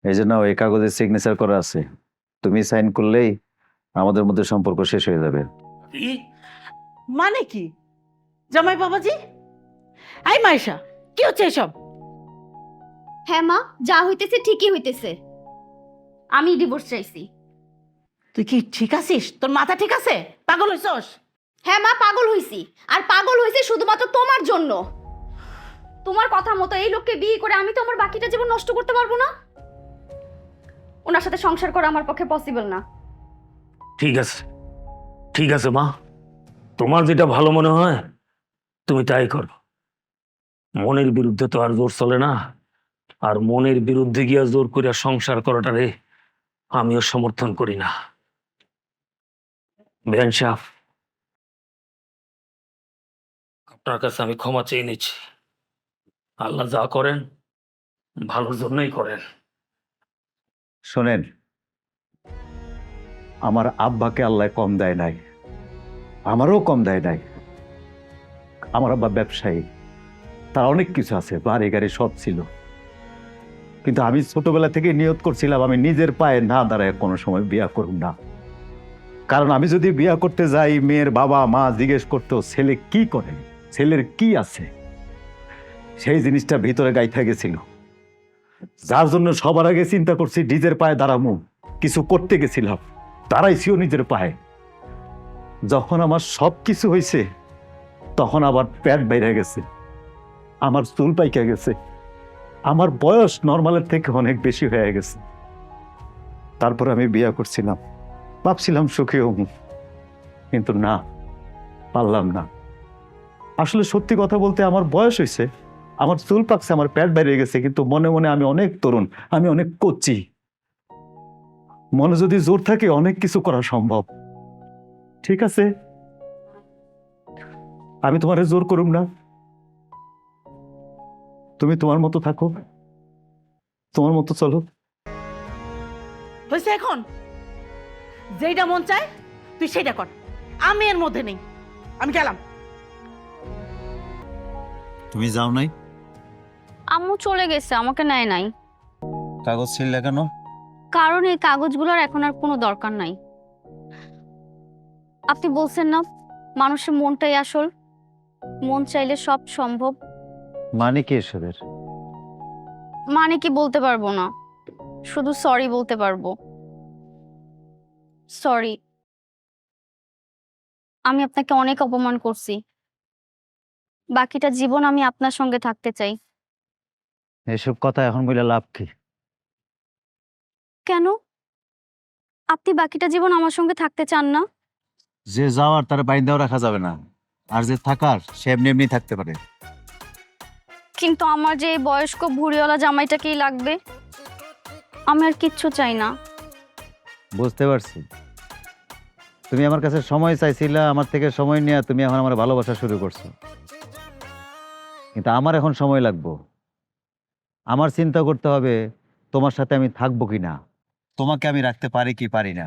এই জন্য ওই কাগজে সিগনেচার করা আছে, তুমি সাইন করলেই আমাদের মধ্যে সম্পর্ক শেষ হয়ে যাবে। মানে কি জামাই বাবাজি? এই মাইশা, কি হচ্ছে এসব? হ্যাঁ মা, যা হইতেছে ঠিকই হইতেছে। আমি ডিভোর্স চাইছি। তুই কি ঠিক আছিস? তোর মাথা ঠিক আছে? পাগল হইছস? হ্যাঁ মা, পাগল হইছি। আর পাগল হইছে শুধুমাত্র তোমার জন্য। তোমার কথা মতো এই লোককে বিয়ে করে আমি তো আমার বাকিটা জীবন নষ্ট করতে পারবো না। ওনার সাথে সংসার করা আমার পক্ষে পসিবল না। ঠিক আছে, ঠিক আছে মা, তোমার যেটা ভালো মনে হয় তুমি তাই করো। মনের বিরুদ্ধে তো আর জোর চলে না, আর মনের বিরুদ্ধে গিয়া জোর করিয়া সংসার করাটারে আমিও সমর্থন করি না। বেআইন সাহেব, আপনার কাছে আমি ক্ষমা চেয়ে নিচ্ছি। আল্লাহ যা করেন ভালোর জন্যই করেন। শোনেন, আমার আব্বাকে আল্লাহ কম দেয় নাই, আমারও কম দেয় নাই। আমার আব্বা ব্যবসায়ী, তার অনেক কিছু আছে, বাড়ি গাড়ি সব ছিল। কিন্তু আমি ছোটবেলা থেকে নিয়ত করছিলাম আমি নিজের পায়ে না দাঁড়ায় কোনো সময় বিয়া করব না। কারণ আমি যদি বিয়া করতে যাই, মেয়ের বাবা মা জিজ্ঞেস করতো ছেলে কি করে, ছেলের কি আছে, সেই জিনিসটা ভিতরে গাইথা গেছিল। যার জন্য সবার আগে চিন্তা করছি নিজের পায়ে দাঁড়ামু, কিছু করতে গেছিলাম, দাঁড়াইছিও নিজের পায়ে। যখন আমার সব কিছু হয়েছে তখন আবার পেট বাইরে গেছে, আমার চুল পাইকা গেছে, আমার বয়স নর্মালের থেকে অনেক বেশি হয়ে গেছে। তারপর আমি বিয়া করছিলাম, ভাবছিলাম সুখী হব, কিন্তু না, পারলাম না। আসলে সত্যি কথা বলতে আমার বয়স হয়েছে, আমার চুল পাকছে, আমার পেট বাইরে গেছে, কিন্তু মনে মনে আমি অনেক তরুণ, আমি অনেক কচ্ছি। মনে যদি জোর থাকে অনেক কিছু করা সম্ভব। ঠিক আছে, আমি তোমারে জোর করুম না, তুমি তোমার মতো থাকো, তোমার মতো চলো। হয়েছে এখন? যেটা মন চায় তুই সেটা কর, আমি এর মধ্যে নেই। আমি গেলাম। তুমি যাও নাই? আম্মু চলে গেছে, আমাকে নেয় নাই। কাগজ ছিল কেন? কারণ এই কাগজগুলোর এখন আর কোনো দরকার নাই। আপনি বলছেন না মানুষের মনটাই আসল, মন চাইলে সব সম্ভব। মানে কি এসবের? মানে কি বলতে পারবো না, শুধু সরি বলতে পারবো। সরি, আমি আপনাকে অনেক অপমান করছি। বাকিটা জীবন আমি আপনার সঙ্গে থাকতে চাই। এসব কথা এখন বলে লাভ কি? কেন? আপনি বাকিটা জীবন আমার সঙ্গে থাকতে চান না? যে যাওয়ার তার বাইন্দাও রাখা যাবে না, আর যে থাকার সে এমনি এমনি থাকতে পারে। কিন্তু আমার যে এই বয়স্ক ভুঁড়িওয়ালা জামাইটাকেই লাগবে। আমি আর কিচ্ছু চাই না। বুঝতে পারছি, তুমি আমার কাছে সময় চাইছিলা, আমার থেকে সময় নিয়ে তুমি এখন আমার ভালোবাসা শুরু করছো। কিন্তু আমার এখন সময় লাগবে, আমার চিন্তা করতে হবে তোমার সাথে আমি থাকবো কি না, তোমাকে আমি রাখতে পারি কি পারি না।